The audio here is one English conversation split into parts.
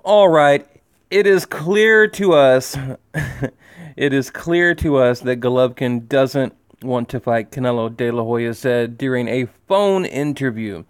All right, it is clear to us, it is clear to us that Golovkin doesn't want to fight Canelo, De La Hoya said during a phone interview.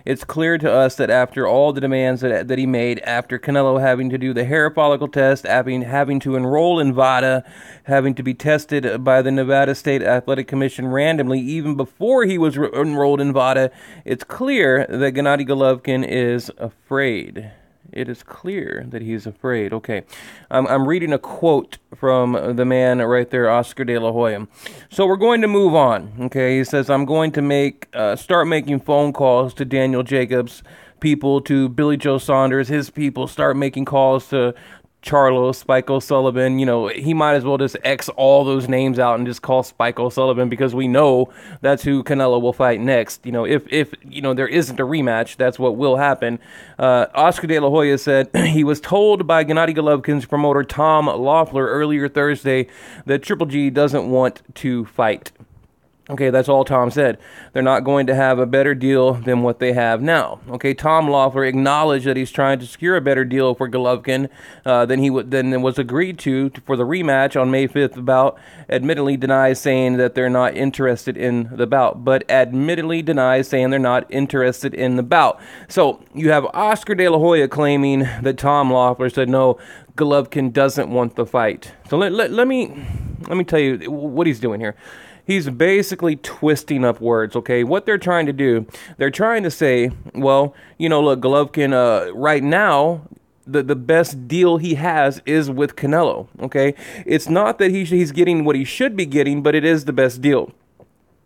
It's clear to us that after all the demands that he made, after Canelo having to do the hair follicle test, having to enroll in VADA, having to be tested by the Nevada State Athletic Commission randomly, even before he was enrolled in VADA, it's clear that Gennady Golovkin is afraid. It is clear that he's afraid. Okay, I'm reading a quote from the man right there, Oscar De La Hoya. So we're going to move on. Okay, he says, I'm going to start making phone calls to Daniel Jacobs' people, to Billy Joe Saunders, his people, start making calls to Charlo, Spike O'Sullivan. You know, he might as well just X all those names out and just call Spike O'Sullivan, because we know that's who Canelo will fight next. You know, if you know, there isn't a rematch, that's what will happen. Oscar De La Hoya said he was told by Gennady Golovkin's promoter Tom Loeffler earlier Thursday that Triple G doesn't want to fight. Okay, that's all Tom said. They're not going to have a better deal than what they have now. Okay, Tom Loeffler acknowledged that he's trying to secure a better deal for Golovkin than was agreed to for the rematch on May 5th bout. Admittedly denies saying that they're not interested in the bout, but admittedly denies saying they're not interested in the bout. So you have Oscar De La Hoya claiming that Tom Loeffler said no, Golovkin doesn't want the fight. So let me tell you what he's doing here. He's basically twisting up words, okay? What they're trying to do, they're trying to say, well, you know, look, Golovkin, right now, the best deal he has is with Canelo, okay? It's not that he's getting what he should be getting, but it is the best deal.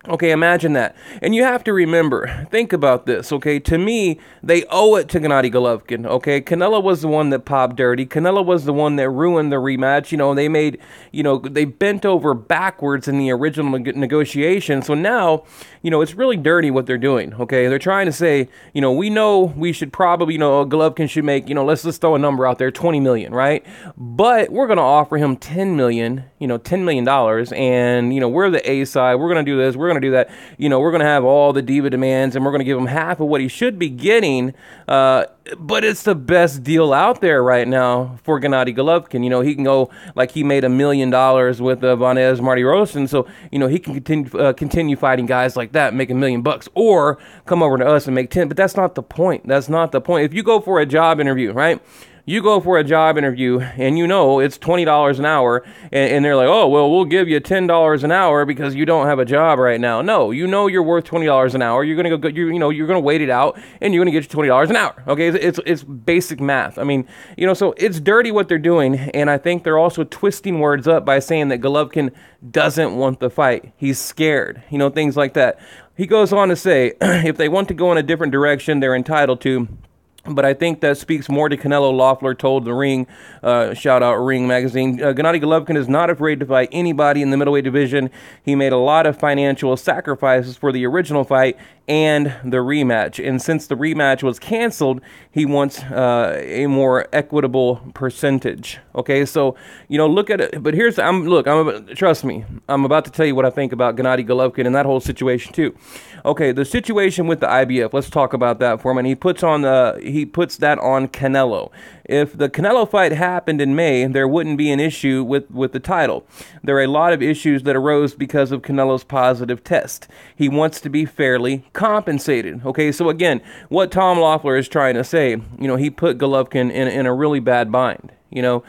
Okay, imagine that. And you have to remember, think about this, okay? To me, they owe it to Gennady Golovkin, okay? Canelo was the one that popped dirty. Canelo was the one that ruined the rematch. You know, they made, you know, they bent over backwards in the original negotiation. So now, you know, it's really dirty what they're doing, okay? They're trying to say, you know, we know we should probably, you know, Golovkin should make, you know, let's just throw a number out there, 20 million, right? But we're going to offer him 10 million, you know, $10 million. And, you know, we're the A side. We're going to do this. We're going to do that. You know, we're going to have all the diva demands, and we're going to give him half of what he should be getting. But it's the best deal out there right now for Gennady Golovkin. You know, he can go like he made $1 million with Vanez Marty Rosen, so you know he can continue fighting guys like that, make $1 million bucks, or come over to us and make 10. But that's not the point. That's not the point. If you go for a job interview, right? You go for a job interview and you know it's $20 an hour, and they're like, oh, well, we'll give you $10 an hour because you don't have a job right now. No, you know you're worth $20 an hour. You're gonna go, you know, you're gonna wait it out, and you're gonna get you $20 an hour. Okay, it's basic math. I mean, you know, so it's dirty what they're doing, and I think they're also twisting words up by saying that Golovkin doesn't want the fight. He's scared. You know, things like that. He goes on to say, if they want to go in a different direction, they're entitled to. But I think that speaks more to Canelo, Loeffler told the Ring, shout out Ring magazine. Gennady Golovkin is not afraid to fight anybody in the middleweight division. He made a lot of financial sacrifices for the original fight and the rematch. And since the rematch was canceled, he wants a more equitable percentage. Okay, so, you know, look at it. But here's, trust me, I'm about to tell you what I think about Gennady Golovkin and that whole situation too. Okay, the situation with the IBF, let's talk about that for a minute. He puts that on Canelo. If the Canelo fight happened in May, there wouldn't be an issue with the title. There are a lot of issues that arose because of Canelo's positive test. He wants to be fairly compensated. Okay, so again, what Tom Loeffler is trying to say, you know, he put Golovkin in a really bad bind. You know,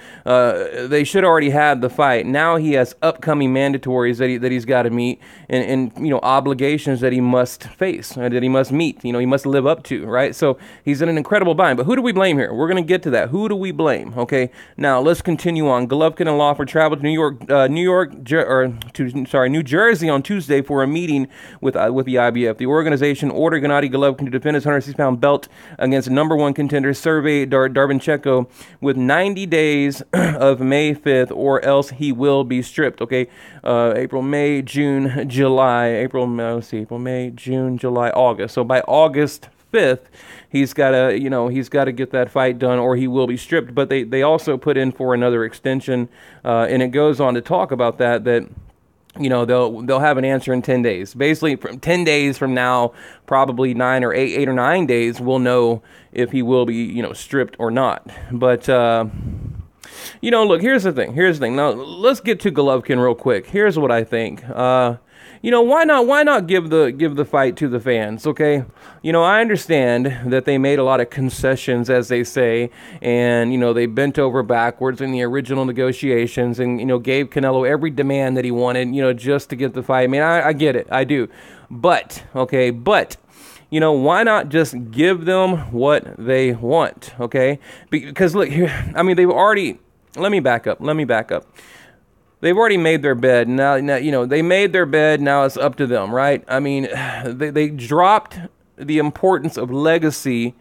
they should already had the fight. Now he has upcoming mandatories that he's got to meet, and you know, obligations that he must face, that he must meet. You know, he must live up to, right? So he's in an incredible bind. But who do we blame here? We're going to get to that. Who do we blame? Okay. Now let's continue on. Golovkin and Loeffler traveled to New Jersey on Tuesday for a meeting with the IBF. The organization ordered Gennady Golovkin to defend his 160-pound belt against #1 contender Sergey Darvinchenko with 90 days of May 5th, or else he will be stripped. Okay, April, May, June, July. April, May, June, July, August. So by August 5th, he's got to get that fight done, or he will be stripped. But they also put in for another extension, and it goes on to talk about that you know, they'll have an answer in 10 days. Basically, from 10 days from now, probably 8 or 9 days, we'll know if he will be, you know, stripped or not. But you know, look, here's the thing. Now, let's get to Golovkin real quick. Here's what I think. You know, why not give the fight to the fans, okay? You know, I understand that they made a lot of concessions, as they say, and, you know, they bent over backwards in the original negotiations and, you know, gave Canelo every demand that he wanted, you know, just to get the fight. I mean, I get it. I do. But, okay, you know, why not just give them what they want, okay? Because, look, here, I mean, they've already... Let me back up. They've already made their bed. Now, you know, they made their bed. Now it's up to them, right? I mean, they dropped the importance of legacy,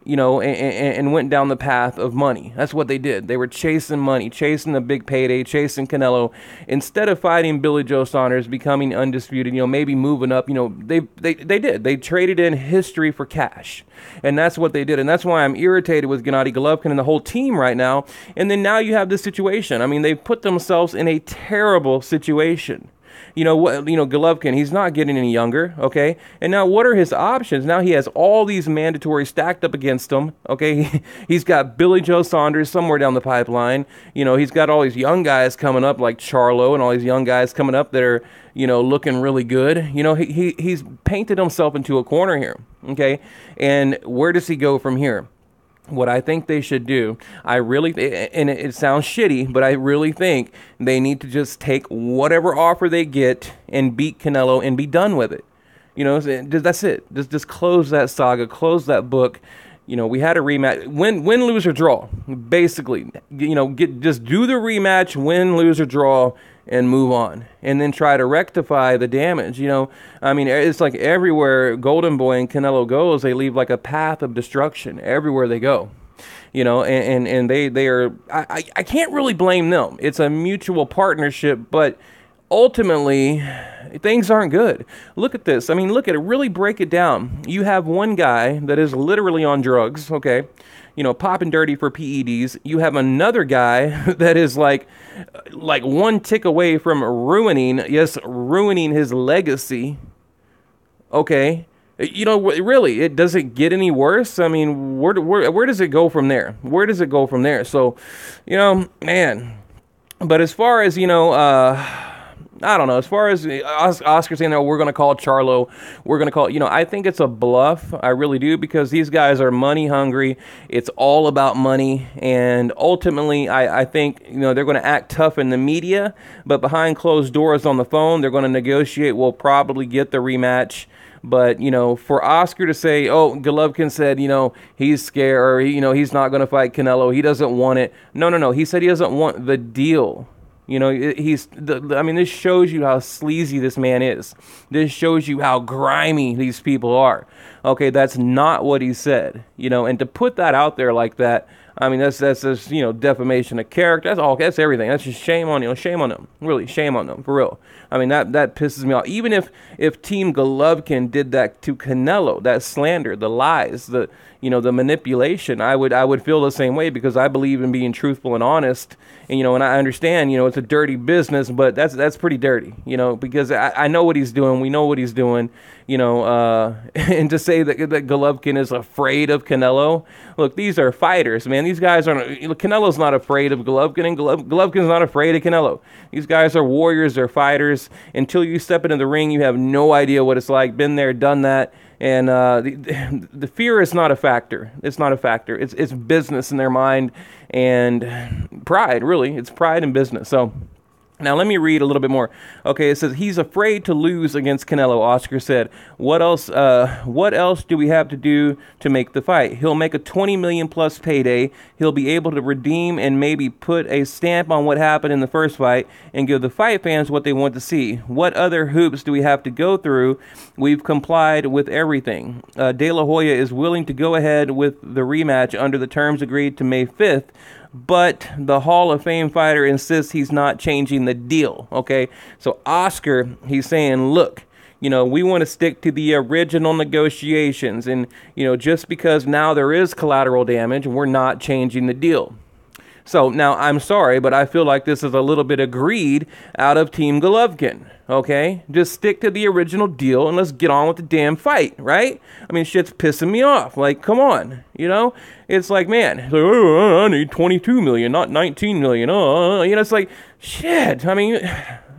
you know, and went down the path of money. That's what they did. They were chasing money, chasing the big payday, chasing Canelo. Instead of fighting Billy Joe Saunders, becoming undisputed, you know, maybe moving up, you know, they did. They traded in history for cash. And that's what they did. And that's why I'm irritated with Gennady Golovkin and the whole team right now. And then now you have this situation. I mean, they've put themselves in a terrible situation. You know what? You know, Golovkin, he's not getting any younger, okay? And now what are his options? Now he has all these mandatories stacked up against him, okay? He's got Billy Joe Saunders somewhere down the pipeline. You know, he's got all these young guys coming up like Charlo and all these young guys coming up that are, you know, looking really good. You know, he's painted himself into a corner here, okay? And where does he go from here? What I think they should do, and it sounds shitty, but I really think they need to just take whatever offer they get and beat Canelo and be done with it. You know, that's it. Just close that saga, close that book. You know, we had a rematch, win, lose, or draw. Basically, you know, just do the rematch, win, lose, or draw, and move on. And then try to rectify the damage. You know, I mean, it's like everywhere Golden Boy and Canelo goes, they leave like a path of destruction everywhere they go. You know, and they are, I can't really blame them. It's a mutual partnership, but ultimately, things aren't good. Look at this. I mean, look at it. Really break it down. You have one guy that is literally on drugs, okay? You know, popping dirty for PEDs. You have another guy that is like one tick away from ruining his legacy, okay? You know, really, it doesn't get any worse. I mean, where does it go from there? Where does it go from there? So, you know, man. But as far as, you know, I don't know. As far as Oscar saying, "No, we're going to call Charlo," we're going to call, you know, I think it's a bluff. I really do, because these guys are money hungry. It's all about money. And ultimately, I think, you know, they're going to act tough in the media, but behind closed doors on the phone, they're going to negotiate. We'll probably get the rematch. But, you know, for Oscar to say, oh, Golovkin said, you know, he's scared, or, you know, he's not going to fight Canelo. He doesn't want it. No. He said he doesn't want the deal. You know, I mean, this shows you how sleazy this man is. This shows you how grimy these people are. Okay, that's not what he said. You know, and to put that out there like that, I mean, that's just, you know, defamation of character. That's everything. That's just shame on, you know, shame on them. Really, shame on them, for real. I mean, that pisses me off. Even if Team Golovkin did that to Canelo, that slander, the lies, the, you know, the manipulation, I would feel the same way, because I believe in being truthful and honest. And, you know, and I understand, you know, it's a dirty business, but that's pretty dirty, you know, because I know what he's doing. We know what he's doing, you know, and to say that Golovkin is afraid of Canelo, look, these are fighters, man. These guys aren't, Canelo's not afraid of Golovkin, and Golovkin's not afraid of Canelo. These guys are warriors, they're fighters. Until you step into the ring, you have no idea what it's like. Been there, done that. And the fear is not a factor. It's not a factor. It's business in their mind, and pride, really. It's pride and business. So now let me read a little bit more. Okay, it says he's afraid to lose against Canelo. Oscar said, "What else? What else do we have to do to make the fight? He'll make a 20 million plus payday. He'll be able to redeem and maybe put a stamp on what happened in the first fight and give the fight fans what they want to see. What other hoops do we have to go through? We've complied with everything. De La Hoya is willing to go ahead with the rematch under the terms agreed to May 5th." But the Hall of Fame fighter insists he's not changing the deal, okay? So Oscar, he's saying, look, you know, we want to stick to the original negotiations. And, you know, just because now there is collateral damage, we're not changing the deal. So now I'm sorry, but I feel like this is a little bit of greed out of Team Golovkin. Okay, just stick to the original deal and let's get on with the damn fight, right? I mean, shit's pissing me off. Like, come on, you know? It's like, man, it's like, oh, I need 22 million, not 19 million. You know, it's like, shit. I mean,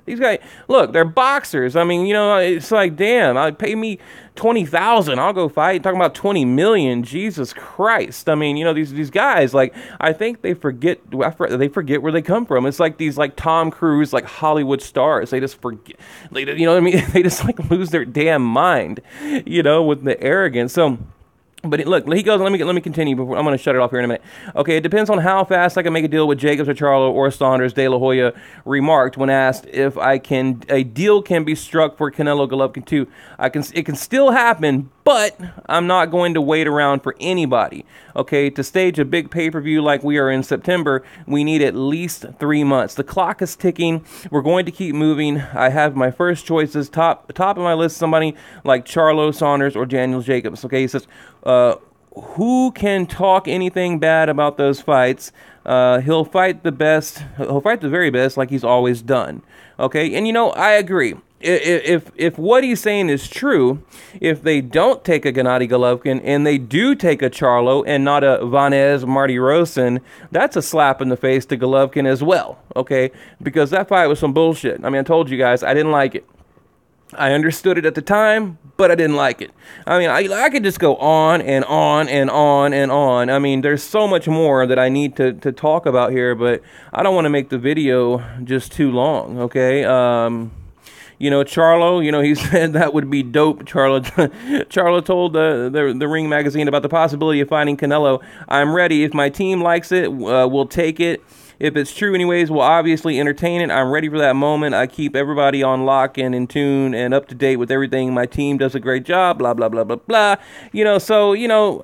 these guys, look, they're boxers. I mean, you know, it's like, damn, pay me 20,000, I'll go fight. Talking about 20 million, Jesus Christ. I mean, you know, these guys, like, I think they forget where they come from. It's like these, like, Tom Cruise, like, Hollywood stars. They just forget, you know what I mean? They just, like, lose their damn mind, you know, with the arrogance. So, but look, he goes, let me continue before I'm going to shut it off here in a minute. Okay, it depends on how fast I can make a deal with Jacobs or Charlo or Saunders. De La Hoya remarked when asked if a deal can be struck for Canelo Golovkin too. It can still happen, but I'm not going to wait around for anybody. Okay, to stage a big pay-per-view like we are in September, we need at least 3 months. The clock is ticking. We're going to keep moving. I have my first choices. Top of my list, somebody like Charlo, Saunders, or Daniel Jacobs. Okay, he says, who can talk anything bad about those fights? He'll fight the best. He'll fight the very best, like he's always done. Okay, and you know, I agree. If what he's saying is true, if they don't take a Gennady Golovkin and they do take a Charlo and not a Vanez Marty Rosen, that's a slap in the face to Golovkin as well. Okay, because that fight was some bullshit. I mean, I told you guys I didn't like it. I understood it at the time, but I didn't like it. I mean, I could just go on and on and on and on. I mean, there's so much more that I need to talk about here, but I don't want to make the video just too long, okay? You know, Charlo, you know, he said that would be dope. Charlo told the Ring magazine about the possibility of fighting Canelo. I'm ready. If my team likes it, we'll take it. If it's true anyways, we'll obviously entertain it. I'm ready for that moment. I keep everybody on lock and in tune and up to date with everything. My team does a great job, blah, blah, blah, blah, blah. You know, so, you know,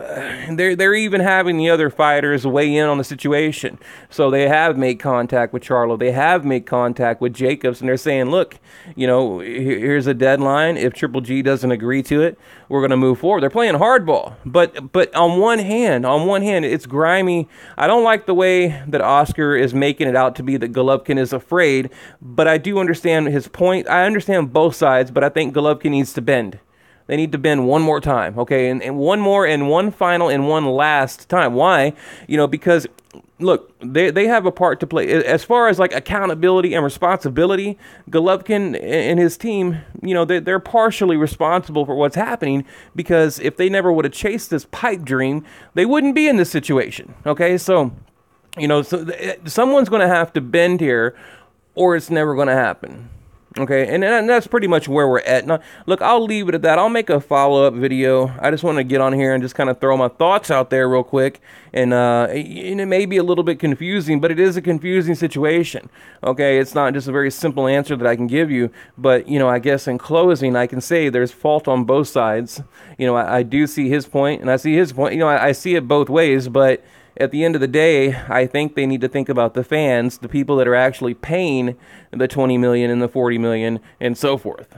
they're even having the other fighters weigh in on the situation. So they have made contact with Charlo. They have made contact with Jacobs, and they're saying, look, you know, here's a deadline. If Triple G doesn't agree to it, we're going to move forward. They're playing hardball. But on one hand, it's grimy. I don't like the way that Oscar is making it out to be that Golovkin is afraid, but I do understand his point. I understand both sides, but I think Golovkin needs to bend. They need to bend one more time, okay? And one more and one final and one last time. Why? You know, because look, they have a part to play. As far as like accountability and responsibility, Golovkin and his team, you know, they're partially responsible for what's happening, because if they never would have chased this pipe dream, they wouldn't be in this situation, okay? So, you know, someone's going to have to bend here, or it's never going to happen. Okay, and that's pretty much where we're at. Now, look, I'll leave it at that. I'll make a follow-up video. I just want to get on here and just kind of throw my thoughts out there real quick. And it may be a little bit confusing, but it is a confusing situation. Okay, it's not just a very simple answer that I can give you. But, you know, I guess in closing, I can say there's fault on both sides. You know, I do see his point, and I see his point. You know, I see it both ways, but at the end of the day, I think they need to think about the fans, the people that are actually paying the 20 million and the 40 million and so forth.